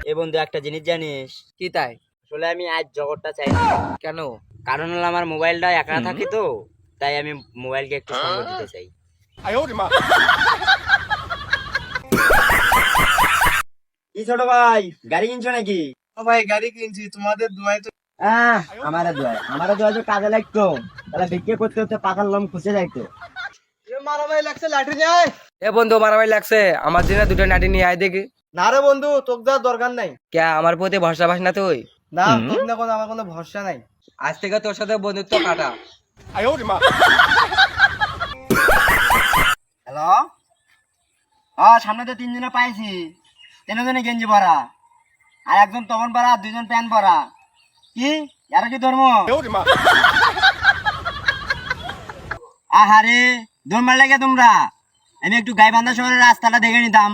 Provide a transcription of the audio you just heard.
এ বন্ধু একটা জিনিস জানিস? কি তাই? আসলে আমি আজ জগৎটা চাই না। কেন? কারণ হলো আমার মোবাইলটা একা থাকি তো, তাই আমি মোবাইলকে একটু সঙ্গ দিতে চাই। কি ছোট ভাই, গাড়ি কিনছো নাকি? ও ভাই গাড়ি কিনছি, তোমাদের দোয়ায় তো। আমারও দোয়া তো কাজে লাগতো, তাহলে বিক্রি করতে করতে পাকার লোম খুঁজে যাইতো। মারা ভাই লাগছে, লাঠি যায়। এ বন্ধু মারামারি লাগছে, আমার জন্য দুটো নাটি নিয়ে আয় দেখি। না রে বন্ধু, তোর যাওয়ার দরকার নাই। কে আমার প্রতি ভরসা পাস না তুই? না, তোর না কোনো আমার কোনো ভরসা নাই। আজ থেকে তোর সাথে বন্ধুত্ব কাটা। হ্যালো, সামনে তো তিনজনে পাইছি, তিনজনে গেঞ্জি পরা, আর একজন তপন পরা, আর দুজন প্যান্ট পরা। কি এরা কি ধর্ম? আহারে দৌড় মারলে কে তোমরা? আমি একটু গাইবান্ধা শহরের রাস্তাটা দেখে নিতাম।